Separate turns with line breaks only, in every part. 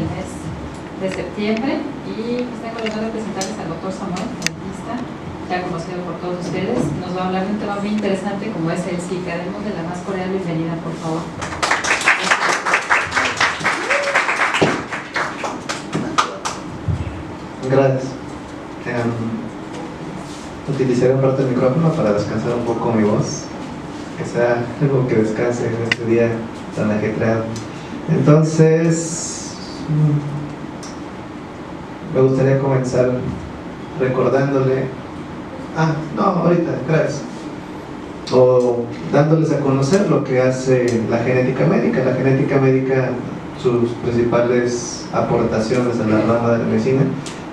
del mes de septiembre y tengo el honor de presentarles al doctor Samuel, dentista, ya conocido por todos ustedes. Nos va a hablar de un tema muy interesante como es el Zika. Démosle la más cordial bienvenida, por favor.
Gracias. Utilizaré un rato el micrófono para descansar un poco mi voz, que sea algo que descanse en este día tan ajetreado. Entonces, me gustaría comenzar recordándole, ahorita, gracias, o dándoles a conocer lo que hace la genética médica. La genética médica, sus principales aportaciones en la rama de la medicina,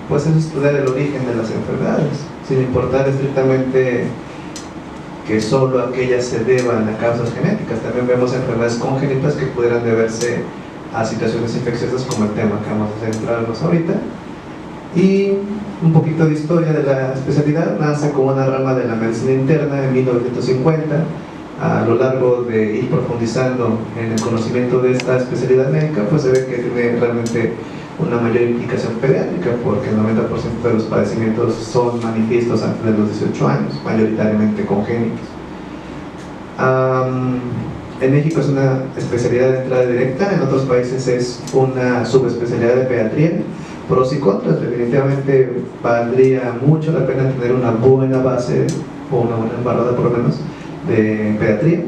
pues es estudiar el origen de las enfermedades, sin importar estrictamente que solo aquellas se deban a causas genéticas. También vemos enfermedades congénitas que pudieran deberse a situaciones infecciosas como el tema que vamos a centrarnos ahorita. Y un poquito de historia de la especialidad. Nace como una rama de la medicina interna en 1950. A lo largo de ir profundizando en el conocimiento de esta especialidad médica, pues se ve que tiene realmente una mayor implicación pediátrica, porque el 90% de los padecimientos son manifiestos antes de los 18 años, mayoritariamente congénitos. En México es una especialidad de entrada directa, en otros países es una subespecialidad de pediatría. Pros y contras: definitivamente valdría mucho la pena tener una buena base, o una buena embarrada por lo menos, de pediatría,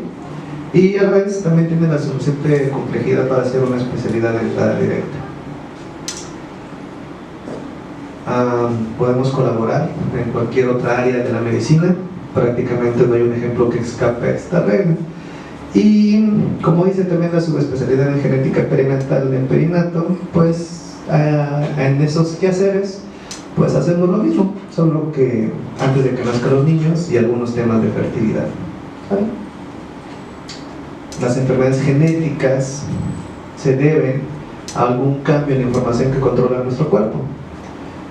y a la vez también tiene la suficiente complejidad para hacer una especialidad de entrada directa. Podemos colaborar en cualquier otra área de la medicina, prácticamente no hay un ejemplo que escape a esta regla. Y como dice también la subespecialidad en genética perinatal en perinato, pues en esos quehaceres pues hacemos lo mismo, solo que antes de que nazcan los niños y algunos temas de fertilidad. ¿Vale? Las enfermedades genéticas se deben a algún cambio en la información que controla nuestro cuerpo,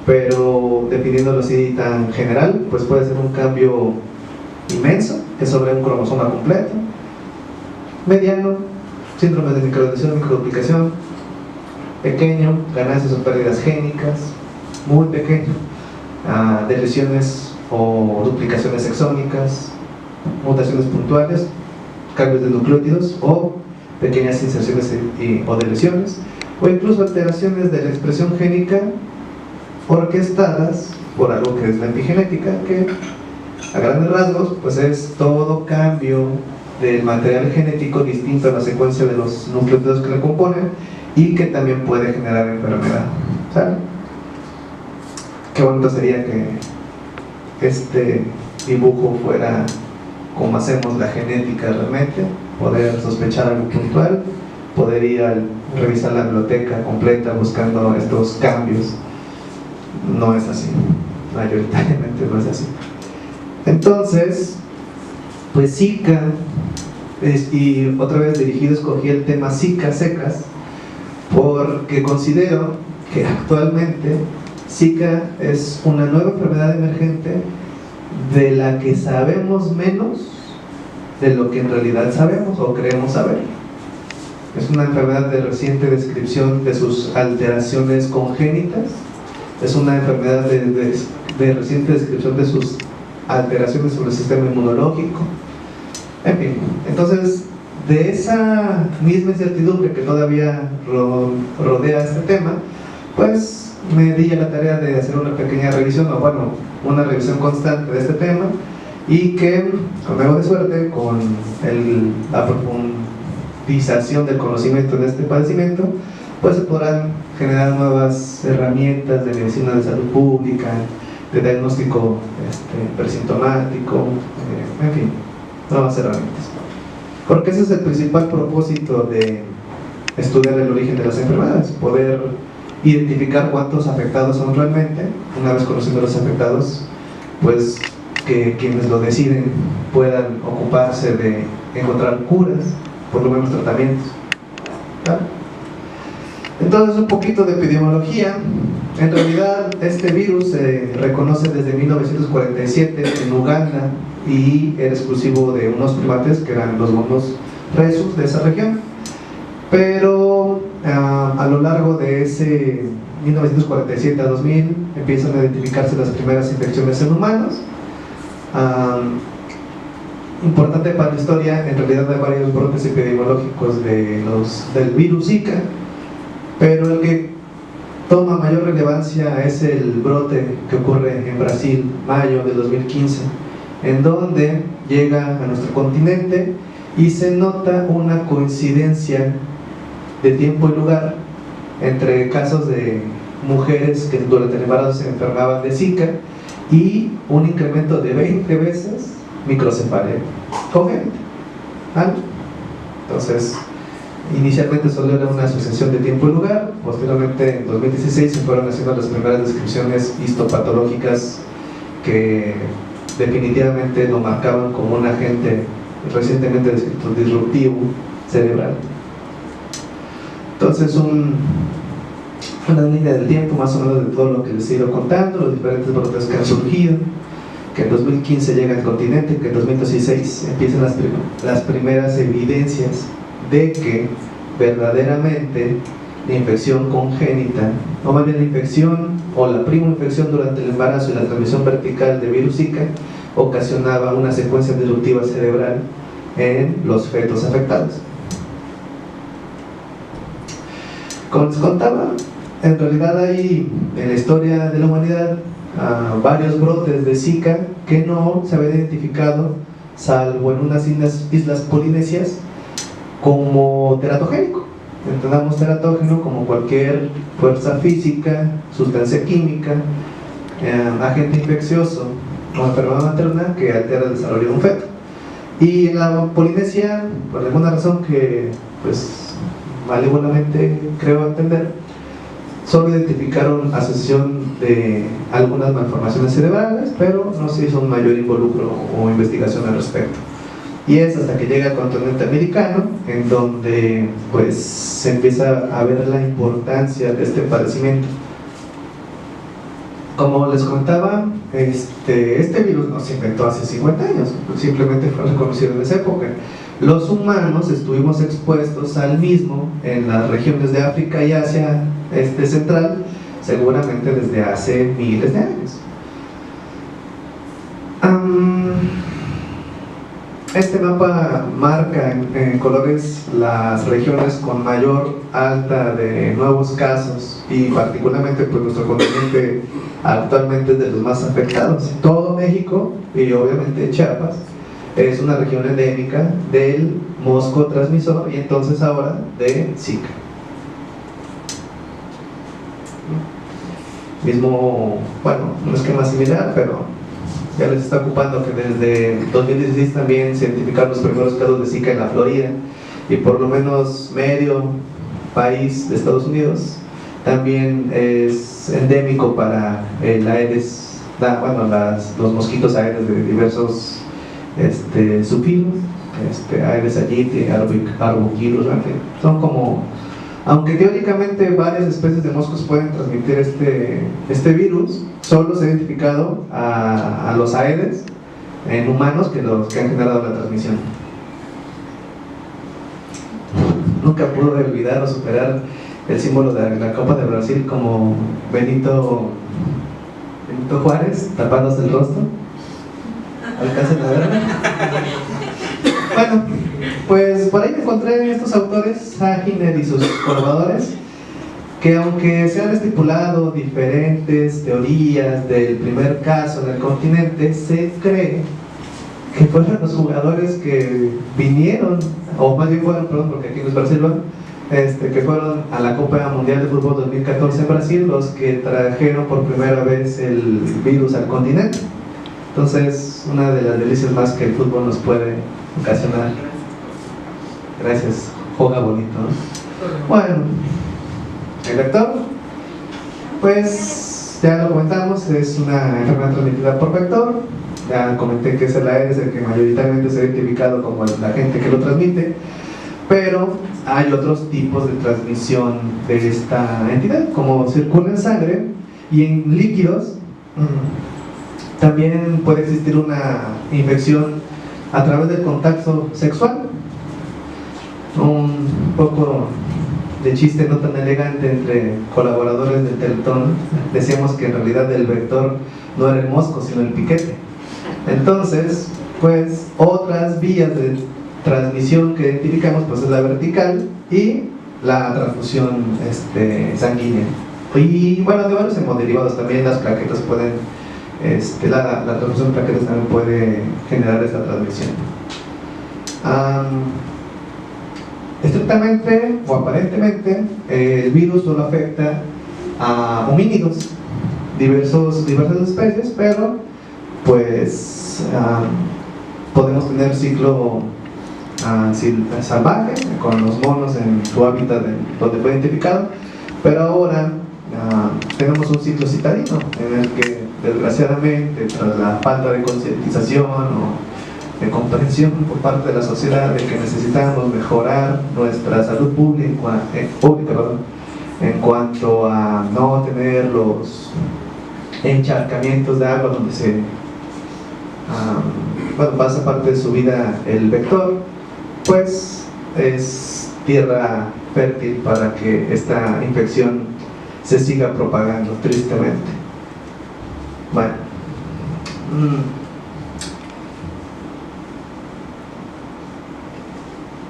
pero definiéndolo así tan general, pues puede ser un cambio inmenso, que es sobre un cromosoma completo, mediano, síndrome de microdeleción, microduplicación, pequeño, ganancias o pérdidas génicas, muy pequeño, de lesiones o duplicaciones exónicas, mutaciones puntuales, cambios de nucleótidos o pequeñas inserciones o de lesiones, o incluso alteraciones de la expresión génica orquestadas por algo que es la epigenética, que a grandes rasgos pues es todo cambio del material genético distinto a la secuencia de los nucleótidos que la componen y que también puede generar enfermedad. ¿Sale? Qué bonito sería que este dibujo fuera como hacemos la genética realmente, poder sospechar algo puntual, poder ir a revisar la biblioteca completa buscando estos cambios. No es así, mayoritariamente no es así. Entonces, pues Zika, y otra vez dirigido, escogí el tema Zika secas, porque considero que actualmente Zika es una nueva enfermedad emergente de la que sabemos menos de lo que en realidad sabemos o creemos saber. Es una enfermedad de reciente descripción de sus alteraciones congénitas, es una enfermedad de reciente descripción de sus alteraciones sobre el sistema inmunológico. En fin, entonces, de esa misma incertidumbre que todavía rodea este tema, pues me di a la tarea de hacer una pequeña revisión, o bueno, una revisión constante de este tema, y que, con algo de suerte, con la profundización del conocimiento de este padecimiento, pues se podrán generar nuevas herramientas de medicina de salud pública, de diagnóstico presintomático, en fin, nuevas herramientas. Porque ese es el principal propósito de estudiar el origen de las enfermedades, poder identificar cuántos afectados son realmente. Una vez conociendo los afectados, pues que quienes lo deciden puedan ocuparse de encontrar curas, por lo menos tratamientos. ¿Vale? Entonces, un poquito de epidemiología. En realidad, este virus se reconoce desde 1947 en Uganda y era exclusivo de unos primates que eran los monos rhesus de esa región. Pero a lo largo de ese 1947 a 2000 empiezan a identificarse las primeras infecciones en humanos. Importante para la historia, en realidad hay varios brotes epidemiológicos del virus Zika, pero el que toma mayor relevancia es el brote que ocurre en Brasil, mayo de 2015, en donde llega a nuestro continente y se nota una coincidencia de tiempo y lugar entre casos de mujeres que durante el embarazo se enfermaban de Zika y un incremento de 20 veces microcefalia congénita. Entonces, inicialmente solo era una asociación de tiempo y lugar, posteriormente en 2016 se fueron haciendo las primeras descripciones histopatológicas que definitivamente lo marcaban como un agente recientemente descrito disruptivo cerebral. Entonces, una línea del tiempo más o menos de todo lo que les he ido contando, los diferentes brotes que han surgido, que en 2015 llega al continente, que en 2016 empiezan las primeras evidencias de que verdaderamente la infección congénita, o más bien la infección o la prima infección durante el embarazo y la transmisión vertical de virus Zika ocasionaba una secuencia disruptiva cerebral en los fetos afectados. Como les contaba, en realidad hay en la historia de la humanidad varios brotes de Zika que no se habían identificado, salvo en unas islas polinesias, como teratogénico. Entendamos teratógeno como cualquier fuerza física, sustancia química, agente infeccioso o enfermedad materna que altera el desarrollo de un feto. Y en la Polinesia, por alguna razón que pues malévolamente creo entender, solo identificaron asociación de algunas malformaciones cerebrales, pero no se hizo un mayor involucro o investigación al respecto. Y es hasta que llega al continente americano en donde pues se empieza a ver la importancia de este padecimiento. Como les contaba, este virus no se inventó hace 50 años, simplemente fue reconocido en esa época. Los humanos estuvimos expuestos al mismo en las regiones de África y Asia central, seguramente desde hace miles de años. Este mapa marca en colores las regiones con mayor alta de nuevos casos y particularmente pues nuestro continente actualmente es de los más afectados. Todo México y obviamente Chiapas es una región endémica del mosco transmisor y entonces ahora de Zika. Mismo, bueno, un esquema similar, pero ya les está ocupando que desde 2016 también se identificaron los primeros casos de Zika en la Florida y por lo menos medio país de Estados Unidos también es endémico para el Aedes, los mosquitos Aedes de diversos subfilos, Aedes aegypti, Arbuquirus, son como, aunque teóricamente varias especies de moscos pueden transmitir este virus, solo se ha identificado a los Aedes en humanos que han generado la transmisión. Nunca pude olvidar o superar el símbolo de la Copa de Brasil como Benito Juárez tapándose el rostro. ¿Alcanzan a verme? Bueno, pues por ahí encontré estos autores, Saginer y sus colaboradores, que aunque se han estipulado diferentes teorías del primer caso en el continente, se cree que fueron los jugadores que vinieron, o más bien fueron, perdón, porque aquí no es Brasil, que fueron a la Copa Mundial de Fútbol 2014 en Brasil los que trajeron por primera vez el virus al continente. Entonces, una de las delicias más que el fútbol nos puede ocasionar. Gracias, juega bonito, ¿no? Bueno, el vector, pues ya lo comentamos, es una enfermedad transmitida por vector. Ya comenté que es el Aedes el que mayoritariamente se ha identificado como el agente que lo transmite, pero hay otros tipos de transmisión de esta entidad, como circula en sangre y en líquidos. También puede existir una infección a través del contacto sexual. Un poco de chiste no tan elegante entre colaboradores del Teletón, decíamos que en realidad el vector no era el mosco, sino el piquete. Entonces, pues otras vías de transmisión que identificamos pues es la vertical y la transfusión sanguínea. Y bueno, de varios hemoderivados también las plaquetas pueden, la transfusión de plaquetas también puede generar esta transmisión. Estrictamente o aparentemente el virus solo afecta a homínidos, diversas especies, pero pues podemos tener ciclo salvaje con los monos en su hábitat donde fue identificado, pero ahora tenemos un ciclo citadino en el que desgraciadamente tras la falta de concientización o de comprensión por parte de la sociedad de que necesitamos mejorar nuestra salud pública, en cuanto a no tener los encharcamientos de agua donde se pasa parte de su vida el vector, pues es tierra fértil para que esta infección se siga propagando, tristemente. Bueno,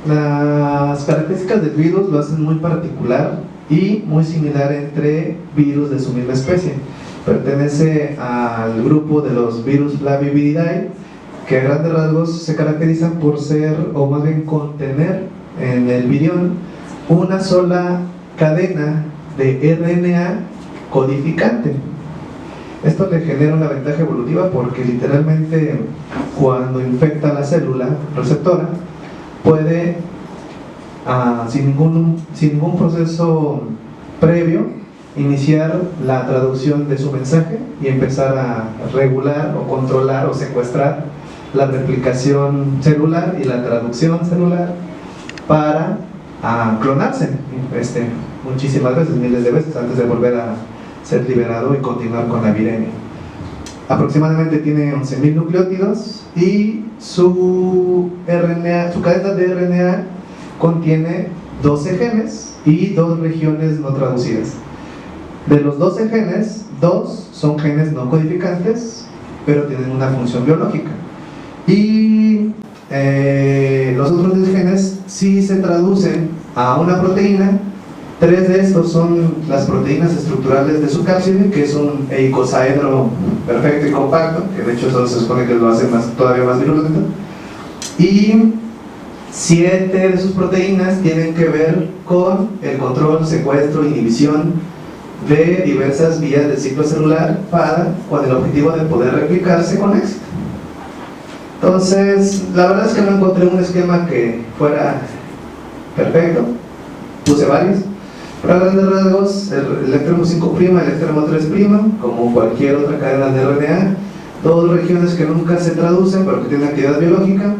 las características del virus lo hacen muy particular y muy similar entre virus de su misma especie. Pertenece al grupo de los virus Flaviviridae, que a grandes rasgos se caracterizan por ser, o más bien contener en el virión, una sola cadena de RNA codificante. Esto le genera una ventaja evolutiva porque literalmente cuando infecta la célula receptora puede, sin ningún proceso previo, iniciar la traducción de su mensaje y empezar a regular o controlar o secuestrar la replicación celular y la traducción celular para clonarse muchísimas veces, miles de veces, antes de volver a ser liberado y continuar con la viremia. Aproximadamente tiene 11.000 nucleótidos y su cadena de RNA contiene 12 genes y 2 regiones no traducidas. De los 12 genes, 2 son genes no codificantes, pero tienen una función biológica. Y los otros 10 genes sí se traducen a una proteína. 3 de estos son las proteínas estructurales de su cápside, que es un eicosaedro perfecto y compacto, que de hecho eso se supone que lo hace todavía más virulento. Y 7 de sus proteínas tienen que ver con el control, secuestro, inhibición de diversas vías del ciclo celular con el objetivo de poder replicarse con éxito. Entonces, la verdad es que no encontré un esquema que fuera perfecto, puse varios. Pero a grandes rasgos, el extremo 5', el extremo 3', como cualquier otra cadena de RNA, 2 regiones que nunca se traducen pero que tienen actividad biológica.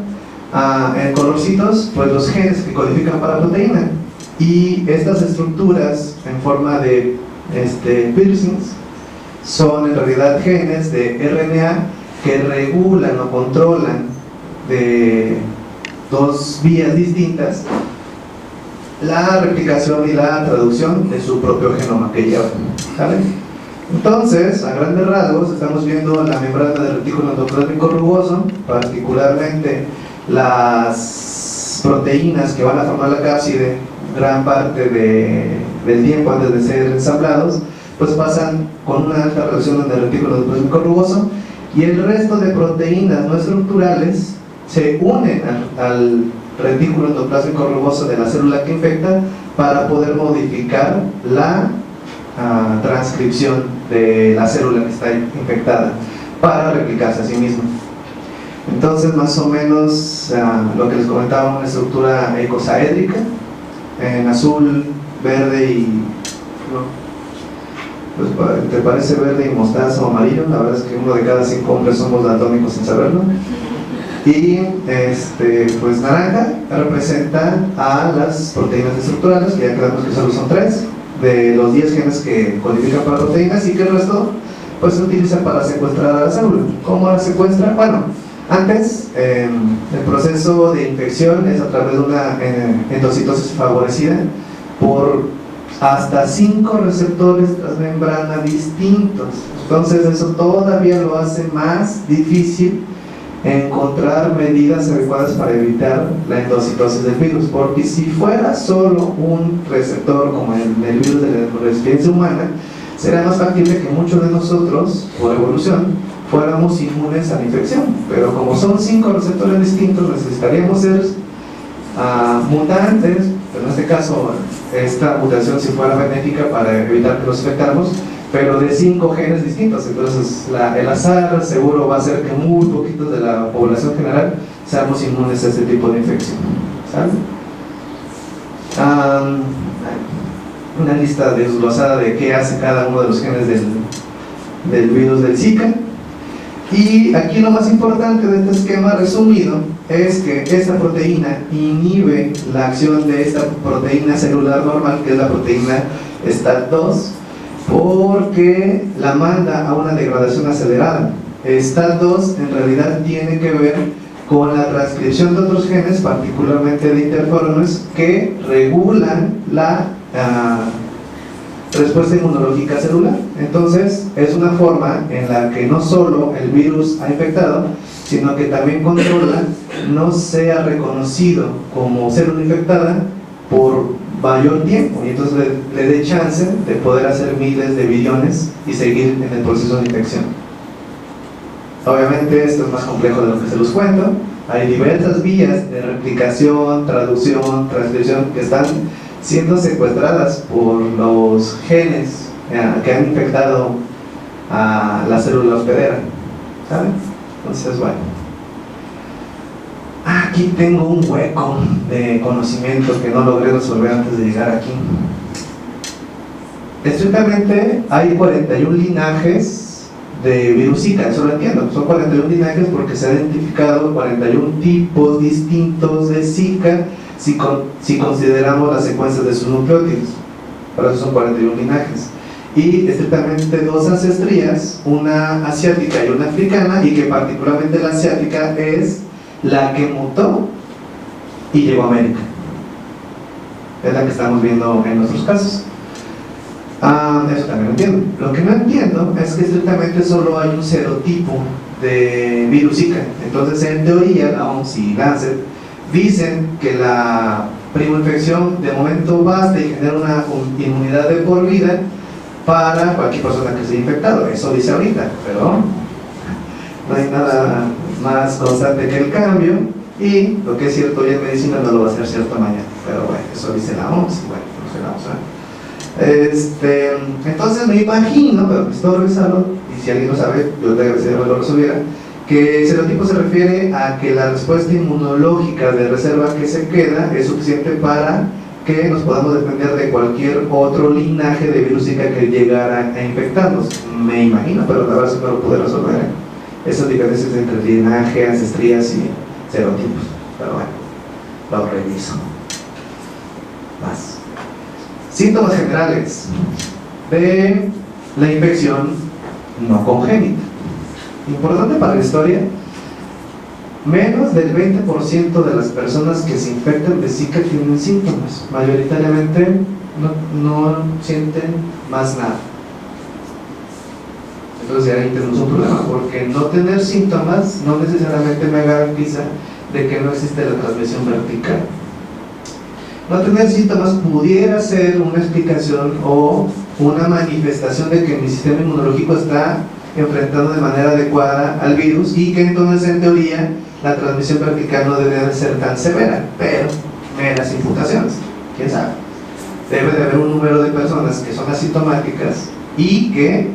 En colorcitos, pues los genes que codifican para proteína. Y estas estructuras en forma de piercings son en realidad genes de RNA que regulan o controlan de 2 vías distintas la replicación y la traducción de su propio genoma que llevan, ¿sale? Entonces, a grandes rasgos, estamos viendo la membrana del retículo endoplásmico rugoso, particularmente las proteínas que van a formar la cápside, gran parte del tiempo antes de ser ensamblados, pues pasan con una alta relación en el retículo endoplásmico rugoso, y el resto de proteínas no estructurales se unen al retículo endoplásmico rugoso de la célula que infecta para poder modificar la transcripción de la célula que está infectada para replicarse a sí misma. Entonces, más o menos lo que les comentaba, una estructura eicosaédrica en azul, verde y pues te parece verde y mostaza o amarillo. La verdad es que 1 de cada 5 hombres somos daltónicos sin saberlo. Y pues naranja representa a las proteínas estructurales, que ya quedamos que solo son 3 de los 10 genes que codifican para proteínas, y que el resto pues se utiliza para secuestrar a la célula. ¿Cómo la secuestra? Bueno, antes el proceso de infección es a través de una endocitosis favorecida, por hasta 5 receptores transmembrana distintos. Entonces eso todavía lo hace más difícil encontrar medidas adecuadas para evitar la endocitosis del virus, porque si fuera solo un receptor como el virus de la resiliencia humana, sería más factible que muchos de nosotros, por evolución, fuéramos inmunes a la infección, pero como son 5 receptores distintos, necesitaríamos ser mutantes, pero en este caso esta mutación si fuera benéfica para evitar que nos infectáramos, pero de 5 genes distintos. Entonces el azar seguro va a hacer que muy poquitos de la población general seamos inmunes a este tipo de infección, ¿sabes? Una lista desglosada de qué hace cada uno de los genes del virus del Zika. Y aquí lo más importante de este esquema resumido es que esta proteína inhibe la acción de esta proteína celular normal, que es la proteína STAT2, porque la manda a una degradación acelerada. STAT2 en realidad tiene que ver con la transcripción de otros genes, particularmente de interferones, que regulan la respuesta inmunológica celular. Entonces es una forma en la que no solo el virus ha infectado, sino que también controla no sea reconocido como célula infectada por mayor tiempo, y entonces le dé chance de poder hacer miles de billones y seguir en el proceso de infección. Obviamente esto es más complejo de lo que se los cuento. Hay diversas vías de replicación, traducción, transcripción que están siendo secuestradas por los genes que han infectado a la célula hospedera, ¿saben? Entonces, bueno, aquí tengo un hueco de conocimiento que no logré resolver antes de llegar aquí. Estrictamente hay 41 linajes de virus Zika, eso lo entiendo, son 41 linajes porque se han identificado 41 tipos distintos de Zika si consideramos las secuencias de sus nucleótidos. Por eso son 41 linajes. Y estrictamente 2 ancestrías, una asiática y una africana, y que particularmente la asiática es la que mutó y llegó a América. Es la que estamos viendo en nuestros casos. Eso también lo entiendo. Lo que no entiendo es que estrictamente solo hay un serotipo de virus Zika. Entonces, en teoría, la OMS y Lancet dicen que la primoinfección de momento basta y genera una inmunidad de por vida para cualquier persona que se haya infectado. Eso dice ahorita, pero no hay nada más constante que el cambio, y lo que es cierto hoy en medicina no lo va a ser cierto mañana, pero bueno, eso dice la OMS, y bueno, no sé la OMS, entonces me imagino, pero necesito revisarlo, y si alguien lo sabe, yo te agradecería que lo resolviera, que el serotipo se refiere a que la respuesta inmunológica de reserva que se queda es suficiente para que nos podamos defender de cualquier otro linaje de virus Zika que llegara a infectarnos. Me imagino, pero la verdad es que no lo pude resolver, esas diferencias entre linaje, ancestrías y serotipos, pero bueno, lo reviso. Más síntomas generales de la infección no congénita. Importante para la historia, menos del 20% de las personas que se infectan de Zika tienen síntomas. Mayoritariamente no sienten más nada. Entonces ahí tenemos un problema, porque no tener síntomas no necesariamente me garantiza de que no existe la transmisión vertical. No tener síntomas pudiera ser una explicación o una manifestación de que mi sistema inmunológico está enfrentando de manera adecuada al virus, y que entonces en teoría la transmisión vertical no debe de ser tan severa, pero meras imputaciones, quién sabe. Debe de haber un número de personas que son asintomáticas y que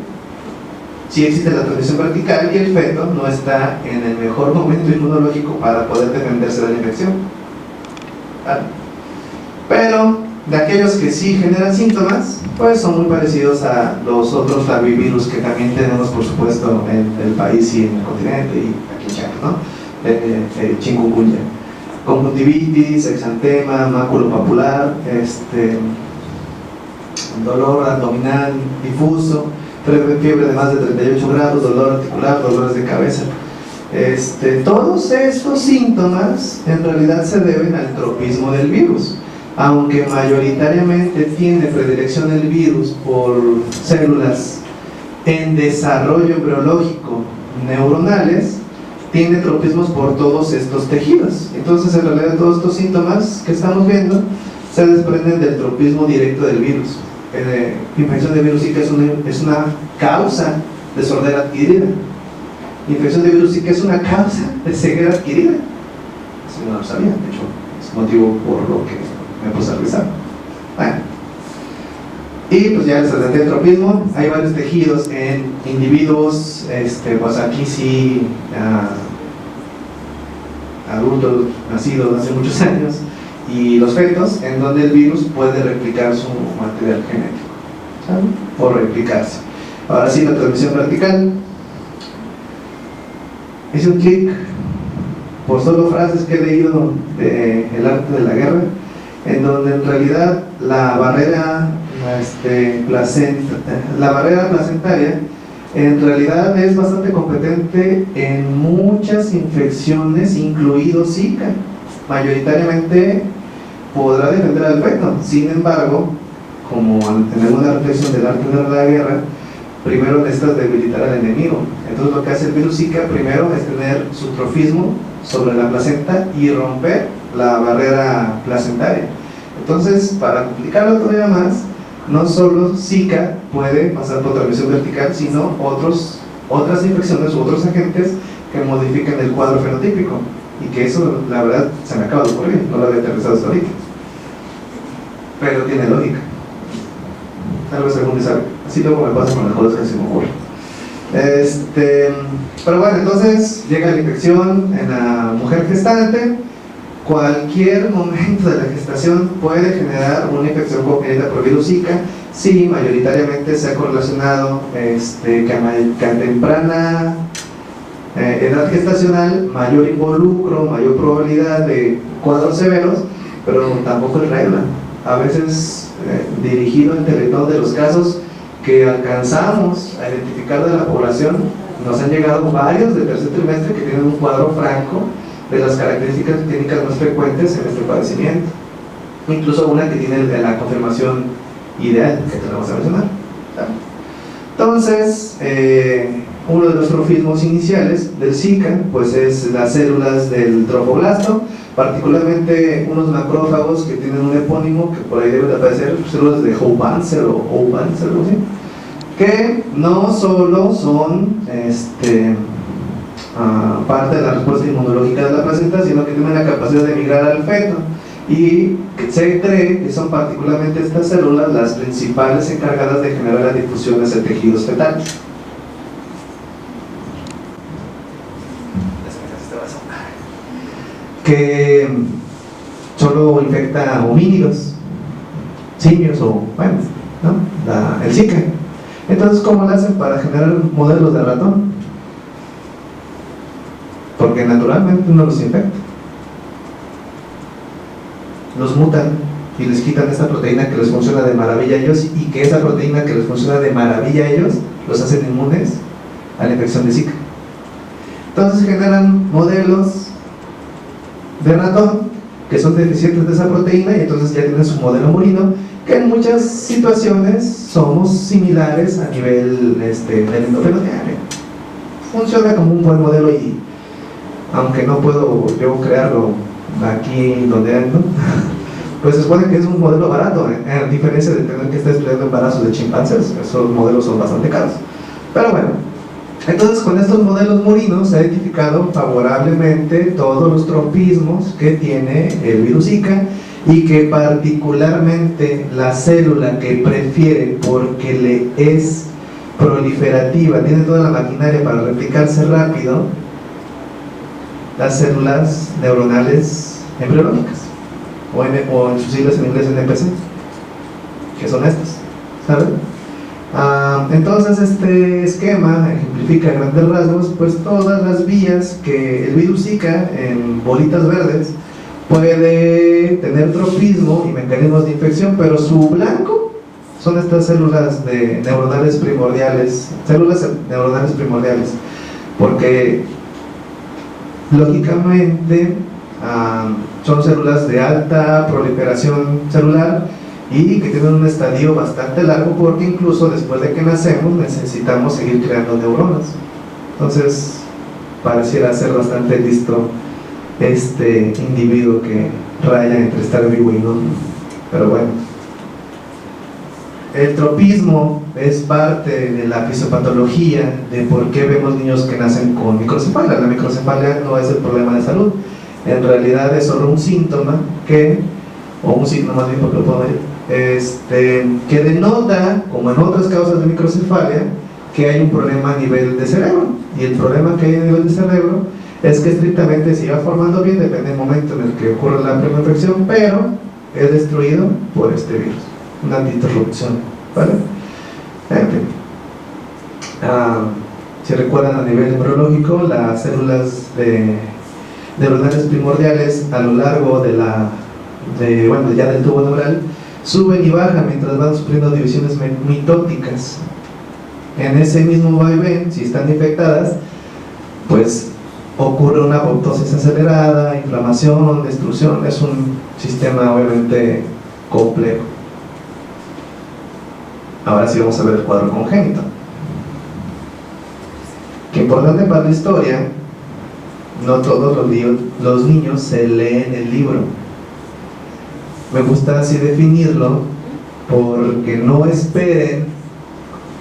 sí existe la transmisión vertical, y el feto no está en el mejor momento inmunológico para poder defenderse de la infección, ¿vale? Pero de aquellos que sí generan síntomas, pues son muy parecidos a los otros flavivirus que también tenemos, por supuesto, en el país y en el continente, y aquí en Chiapas, ¿no? Chikungunya, conjuntivitis, exantema, maculopapular, dolor abdominal difuso, fiebre de más de 38 grados, dolor articular, dolores de cabeza. Todos estos síntomas en realidad se deben al tropismo del virus. aunque mayoritariamente tiene predilección el virus por células en desarrollo embriológico neuronales, tiene tropismos por todos estos tejidos. Entonces, en realidad, todos estos síntomas que estamos viendo se desprenden del tropismo directo del virus. Infección de virus Zika es una causa de sordera adquirida. Infección de virus Zika es una causa de ceguera adquirida. Eso no lo sabía, de hecho, es motivo por lo que me puse a revisar. Bueno. Y pues ya les adelanté el tropismo. Hay varios tejidos en individuos, pues aquí sí, adultos nacidos hace muchos años, y los fetos, en donde el virus puede replicar su material genético, ¿saben? O replicarse. Ahora sí, la transmisión vertical. Hice un clic por solo frases que he leído de El arte de la guerra, en donde en realidad la barrera placentaria en realidad es bastante competente en muchas infecciones, incluido Zika. Mayoritariamente podrá defender al feto. Sin embargo, como al tener una reflexión del arte de la guerra, primero necesitas debilitar al enemigo. Entonces lo que hace el virus Zika primero es tener su trofismo sobre la placenta y romper la barrera placentaria. Entonces, para complicarlo todavía más, no solo Zika puede pasar por transmisión vertical, sino otras infecciones u otros agentes que modifican el cuadro fenotípico. Y que eso, la verdad, se me acaba de ocurrir, no lo había aterrizado hasta ahorita. Pero tiene lógica. Tal vez algún día sabe. Así luego me pasa con las cosas que se me ocurren. Pero bueno, entonces llega la infección en la mujer gestante. Cualquier momento de la gestación puede generar una infección congénita por virus Zika. Sí, mayoritariamente se ha correlacionado que a temprana edad gestacional, mayor involucro, mayor probabilidad de cuadros severos, pero tampoco es regla. A veces, dirigido en Teletón de los casos que alcanzamos a identificar de la población, nos han llegado varios del tercer trimestre que tienen un cuadro franco de las características clínicas más frecuentes en este padecimiento. Incluso una que tiene la confirmación ideal, que te la vamos a mencionar. Entonces, uno de los trofismos iniciales del Zika pues es las células del trofoblasto, particularmente unos macrófagos que tienen un epónimo que por ahí debe de aparecer, células de Howe-Banzer o Howe-Banzer, algo así, que no solo son parte de la respuesta inmunológica de la placenta, sino que tienen la capacidad de migrar al feto, y se cree que son particularmente estas células las principales encargadas de generar la difusión hacia tejidos fetales. Que solo infecta homínidos, simios o, bueno, ¿no? El Zika. Entonces, ¿cómo lo hacen para generar modelos de ratón? Porque naturalmente no los infecta. Los mutan y les quitan esta proteína que les funciona de maravilla a ellos, y que esa proteína que les funciona de maravilla a ellos los hacen inmunes a la infección de Zika. Entonces generan modelos de ratón que son deficientes de esa proteína, y entonces ya tienen su modelo murino, que en muchas situaciones somos similares a nivel del endofenotipo. Funciona como un buen modelo, y aunque no puedo yo crearlo aquí donde ando, pues se supone que es un modelo barato, a diferencia de tener que estar estudiando embarazos de chimpancés. Esos modelos son bastante caros. Pero bueno, entonces con estos modelos murinos se ha identificado favorablemente todos los tropismos que tiene el virus Zika, y que particularmente la célula que prefiere, porque le es proliferativa, tiene toda la maquinaria para replicarse rápido, las células neuronales embriológicas, o en sus siglas en inglés NPC, que son estas, ¿saben? Entonces este esquema ejemplifica a grandes rasgos pues todas las vías que el virus Zika, en bolitas verdes, puede tener tropismo y mecanismos de infección, pero su blanco son estas células neuronales primordiales, porque lógicamente son células de alta proliferación celular y que tienen un estadio bastante largo, porque incluso después de que nacemos necesitamos seguir creando neuronas. Entonces pareciera ser bastante listo este individuo que raya entre estar vivo y no. Pero bueno, el tropismo es parte de la fisiopatología de por qué vemos niños que nacen con microcefalia. La microcefalia no es el problema de salud, en realidad es solo un síntoma o un signo más bien, porque lo puedo ver, que denota, como en otras causas de microcefalia, que hay un problema a nivel de cerebro. Y el problema que hay a nivel de cerebro es que estrictamente se va formando bien, depende del momento en el que ocurre la primera infección, pero es destruido por este virus, una interrupción, ¿vale? En fin. Si recuerdan, a nivel neurológico, las células neuronales primordiales a lo largo ya del tubo neural suben y bajan mientras van sufriendo divisiones mitóticas. En ese mismo vaivén, si están infectadas, pues ocurre una apoptosis acelerada, inflamación, destrucción. Es un sistema obviamente complejo. Ahora sí vamos a ver el cuadro congénito. Que importante para la historia, no todos los niños se leen el libro. Me gusta así definirlo porque no esperen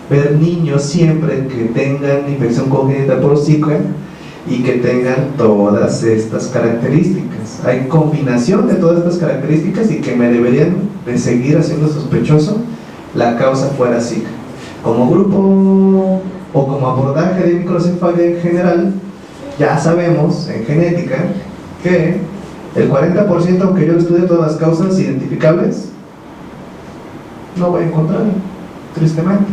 ver niños siempre que tengan infección congénita por Zika y que tengan todas estas características. Hay combinación de todas estas características y que me deberían de seguir haciendo sospechoso la causa fuera Zika. Como grupo o como abordaje de microcefalia en general, ya sabemos en genética que el 40%, aunque yo estudie todas las causas identificables, no voy a encontrar, tristemente.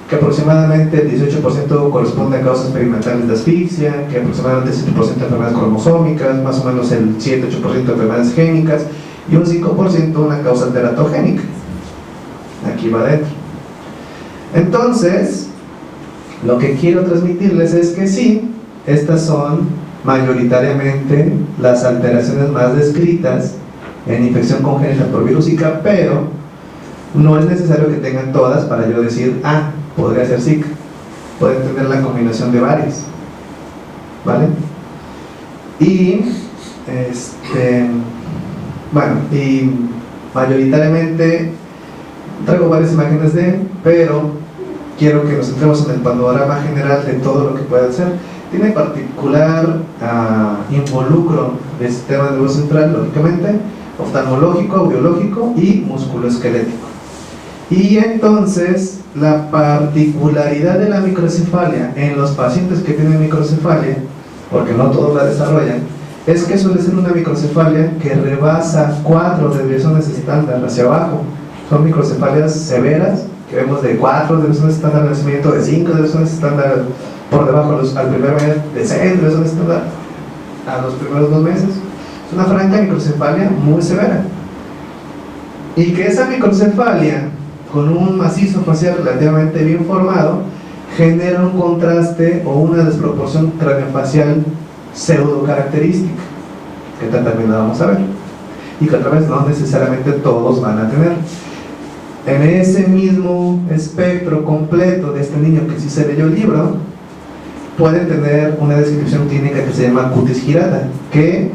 Que aproximadamente el 18% corresponde a causas perimetales de asfixia, que aproximadamente el 7% de enfermedades cromosómicas, más o menos el 7-8% de enfermedades génicas y un 5% una causa teratogénica. Aquí va adentro. Entonces, lo que quiero transmitirles es que sí, estas son mayoritariamente las alteraciones más descritas en infección congénita por virus Zika, pero no es necesario que tengan todas para yo decir, podría ser Zika. Pueden tener la combinación de varias, ¿vale? Y y mayoritariamente traigo varias imágenes pero quiero que nos centremos en el panorama general de todo lo que puede ser. Tiene particular involucro del sistema nervioso central, lógicamente, oftalmológico, audiológico y musculoesquelético. Y entonces, la particularidad de la microcefalia en los pacientes que tienen microcefalia, porque no todos la desarrollan, es que suele ser una microcefalia que rebasa 4 desviaciones estándar hacia abajo. Son microcefalias severas, que vemos de 4 desviaciones estándar de nacimiento, de 5 desviaciones estándar por debajo al primer mes, de 6 desviaciones estándar a los primeros 2 meses. Es una franca microcefalia muy severa. Y que esa microcefalia, con un macizo facial relativamente bien formado, genera un contraste o una desproporción craneofacial pseudo característica, que también la vamos a ver, y que otra vez no necesariamente todos van a tener. En ese mismo espectro completo de este niño que sí se leyó el libro, pueden tener una descripción clínica que se llama cutis girata, que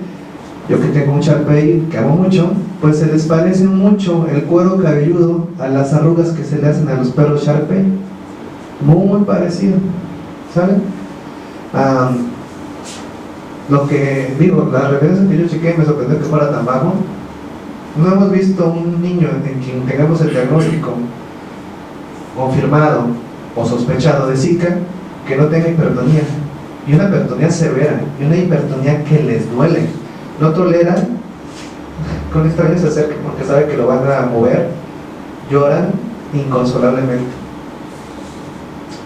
yo que tengo un Sharpei que amo mucho, pues se les parece mucho el cuero cabelludo a las arrugas que se le hacen a los perros Sharpei, muy parecido, ¿sale? Lo que digo, las referencias que yo chequé me sorprendió que fuera tan bajo. No hemos visto un niño en quien tengamos el diagnóstico confirmado o sospechado de Zika que no tenga hipertonía, y una hipertonía severa, y una hipertonía que les duele, no toleran, con extraños se acercan porque saben que lo van a mover, lloran inconsolablemente.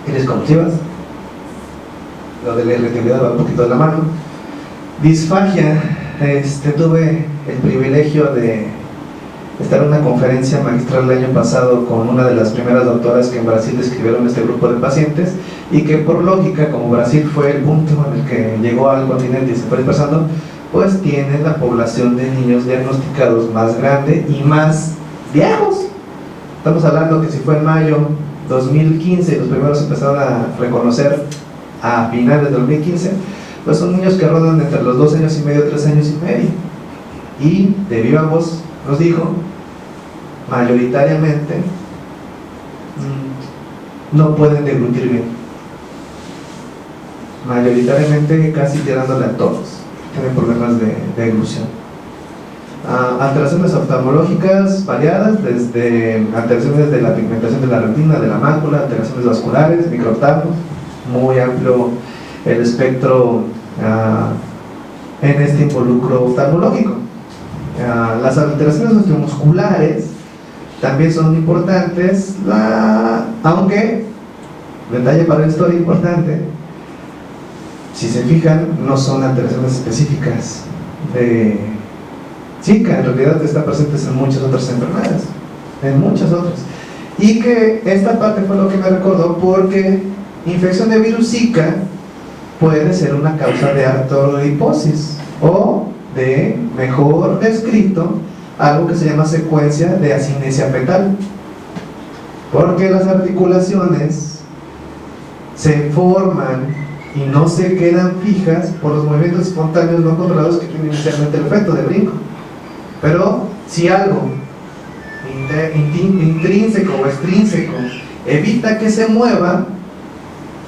Crisis convulsivas, lo de la irritabilidad va un poquito de la mano. Disfagia, tuve el privilegio de estar en una conferencia magistral el año pasado con una de las primeras doctoras que en Brasil describieron este grupo de pacientes, y que por lógica, como Brasil fue el punto en el que llegó al continente y se fue dispersando, pues tienen la población de niños diagnosticados más grande y más viejos. Estamos hablando que si fue en mayo 2015 los primeros empezaron a reconocer a finales de 2015, pues son niños que rondan entre los 2 años y medio, 3 años y medio, y de viva voz nos dijo, mayoritariamente no pueden deglutir bien, mayoritariamente casi tirándole a todos, tienen problemas de deglución. Alteraciones oftalmológicas variadas, desde alteraciones de la pigmentación de la retina, de la mácula, alteraciones vasculares, microoftalmos, muy amplio el espectro en este involucro oftalmológico. Las alteraciones osteomusculares también son importantes, aunque, detalle para la historia importante, si se fijan, no son alteraciones específicas de Zika, en realidad están presentes en muchas otras enfermedades, en muchas otras. Y que esta parte fue lo que me recordó, porque infección de virus Zika puede ser una causa de artroliposis o de, mejor descrito, algo que se llama secuencia de asinesia fetal, porque las articulaciones se forman y no se quedan fijas por los movimientos espontáneos no controlados que tiene inicialmente el efecto de brinco. Pero si algo intrínseco o extrínseco evita que se mueva,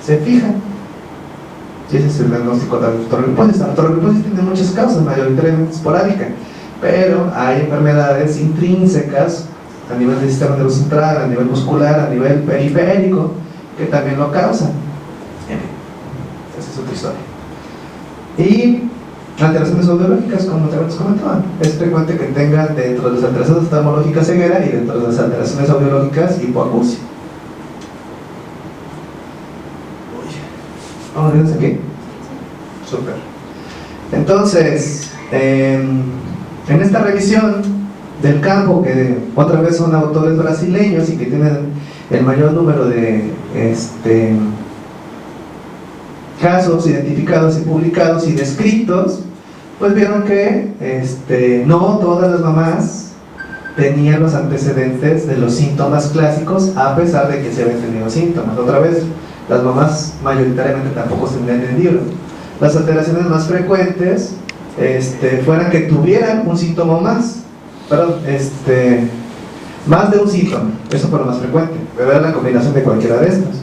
se fija. Y ese es el diagnóstico de artroliposis. Artroliposis tiene muchas causas, mayoritariamente esporádica, pero hay enfermedades intrínsecas a nivel del sistema nervioso central, a nivel muscular, a nivel periférico, que también lo causan. Esa es otra historia. Y alteraciones audiológicas, como te comentaba, es frecuente que tengan dentro de las alteraciones oftalmológicas ceguera y dentro de las alteraciones audiológicas hipoacusia. ¿Vamos a ver aquí? Súper. Entonces, en esta revisión del campo, que otra vez son autores brasileños y que tienen el mayor número de casos identificados y publicados y descritos, pues vieron que no todas las mamás tenían los antecedentes de los síntomas clásicos, a pesar de que se habían tenido síntomas. Otra vez, las mamás mayoritariamente tampoco se entendieron. Las alteraciones más frecuentes fueran que tuvieran un síntoma o más, perdón, más de un síntoma, eso fue lo más frecuente, pero era la combinación de cualquiera de estos.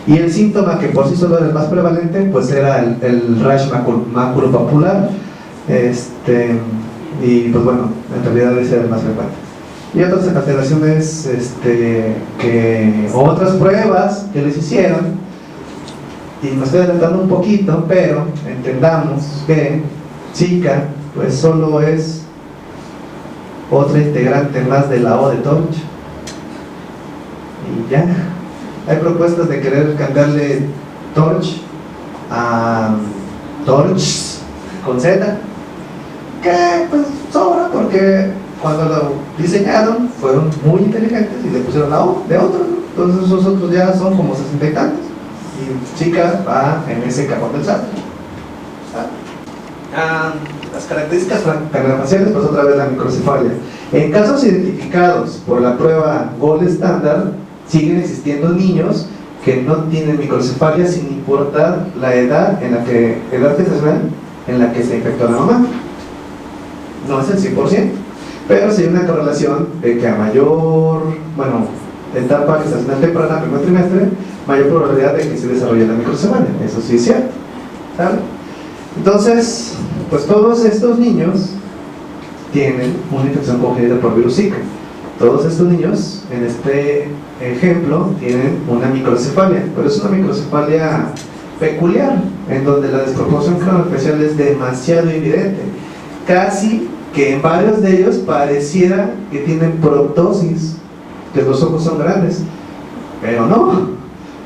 Y el síntoma que por sí solo era el más prevalente, pues era el rash maculopapular, y pues bueno, en realidad ese era el más frecuente. Y otras alteraciones, otras pruebas que les hicieron, y me estoy adelantando un poquito, pero entendamos que Zika pues solo es otra integrante más de la O de Torch, y ya. Hay propuestas de querer cambiarle Torch a Torch con Z, que pues sobra, porque cuando lo diseñaron fueron muy inteligentes y le pusieron la O de otros, ¿no? Entonces esos otros ya son como 60 y tantos, y Zika va en ese cajón del SAT. Las características craneofaciales, pues otra vez la microcefalia. En casos identificados por la prueba Gold Standard, siguen existiendo niños que no tienen microcefalia sin importar la edad gestacional en la que se infectó la mamá. No es el 100%, pero sí hay una correlación de que a mayor, etapa gestacional temprana, primer trimestre, mayor probabilidad de que se desarrolle la microcefalia. Eso sí es cierto, ¿sabe? Entonces, pues todos estos niños tienen una infección congénita por virus Zika. Todos estos niños, en este ejemplo, tienen una microcefalia, pero es una microcefalia peculiar, en donde la desproporción craneofacial es demasiado evidente, casi que en varios de ellos pareciera que tienen proptosis, que los ojos son grandes, pero no.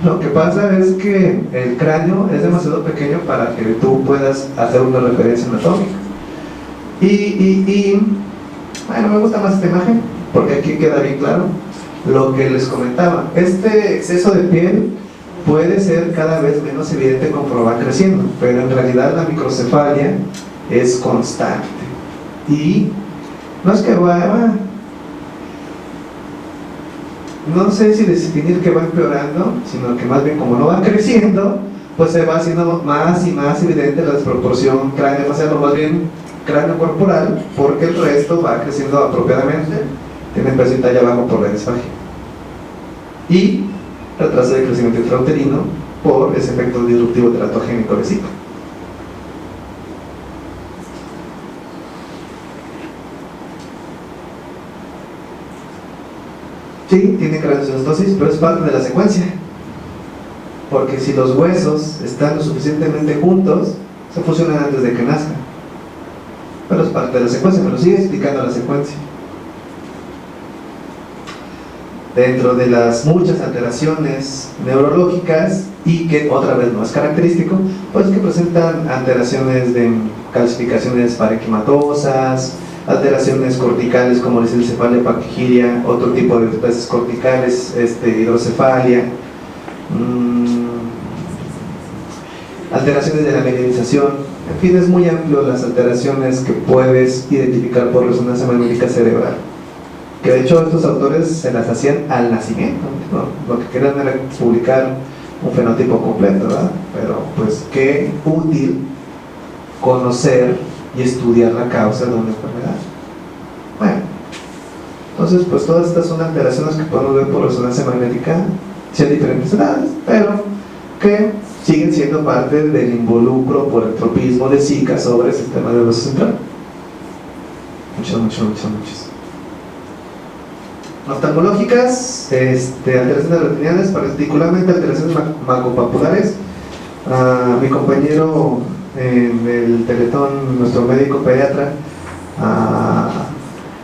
Lo que pasa es que el cráneo es demasiado pequeño para que tú puedas hacer una referencia anatómica. Bueno, me gusta más esta imagen, porque aquí queda bien claro lo que les comentaba. Este exceso de piel puede ser cada vez menos evidente conforme va creciendo, pero en realidad la microcefalia es constante. Y no es que no sé si definir que va empeorando, sino que más bien como no va creciendo, pues se va haciendo más y más evidente la desproporción cráneo-facial, o más bien cráneo-corporal, porque el resto va creciendo apropiadamente, tiene peso y talla bajo por la disfagia. Y retraso de crecimiento intrauterino por ese efecto disruptivo teratogénico de ciclo. Sí, tiene craniosynostosis, pero es parte de la secuencia. Porque si los huesos están lo suficientemente juntos, se fusionan antes de que nazcan. Pero es parte de la secuencia, me lo sigue explicando la secuencia. Dentro de las muchas alteraciones neurológicas, y que otra vez no es característico, pues que presentan alteraciones de calcificaciones parenquimatosas, alteraciones corticales como la cefalia paquigiria, otro tipo de especies corticales, hidrocefalia, alteraciones de la mielinización, en fin, es muy amplio las alteraciones que puedes identificar por resonancia magnética cerebral, que de hecho estos autores se las hacían al nacimiento, ¿no? Lo que querían era publicar un fenotipo completo, ¿verdad? Pero pues qué útil conocer y estudiar la causa de una enfermedad. Bueno, entonces pues todas estas son alteraciones que podemos ver por resonancia magnética, sí, a diferentes edades, pero que siguen siendo parte del involucro por el tropismo de Zika sobre el sistema nervioso central. Muchas. Oftalmológicas, alteraciones retinianas, particularmente alteraciones macropapulares. Mi compañero en el Teletón, nuestro médico pediatra,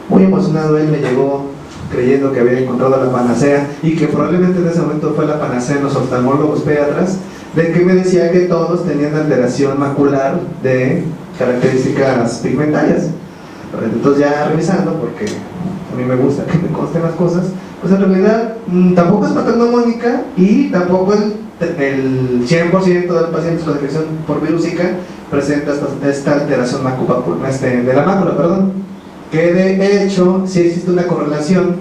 muy emocionado, él me llegó creyendo que había encontrado la panacea, y que probablemente en ese momento fue la panacea en los oftalmólogos pediatras, de que me decía que todos tenían alteración macular de características pigmentarias. Entonces ya revisando, porque a mí me gusta que me consten las cosas, pues en realidad tampoco es patognomónica, y tampoco el 100% de los pacientes con infección por virus Zika presenta esta alteración de la mácula, que de hecho sí existe una correlación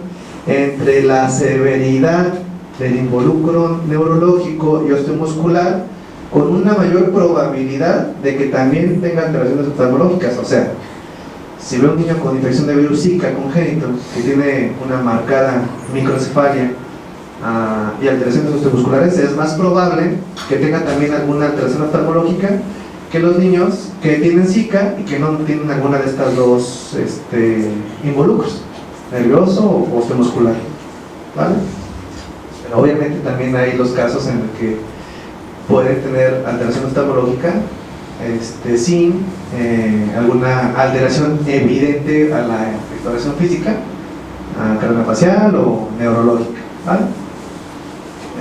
entre la severidad del involucro neurológico y osteomuscular con una mayor probabilidad de que también tenga alteraciones oftalmológicas. O sea, si veo un niño con infección de virus Zika congénito que tiene una marcada microcefalia y alteraciones osteomusculares, es más probable que tenga también alguna alteración oftalmológica que los niños que tienen Zika y que no tienen alguna de estas dos involucros, nervioso o osteomuscular, ¿vale? Pero obviamente también hay los casos en los que pueden tener alteración oftalmológica sin alguna alteración evidente a la exploración física, craneofacial o neurológica, ¿vale?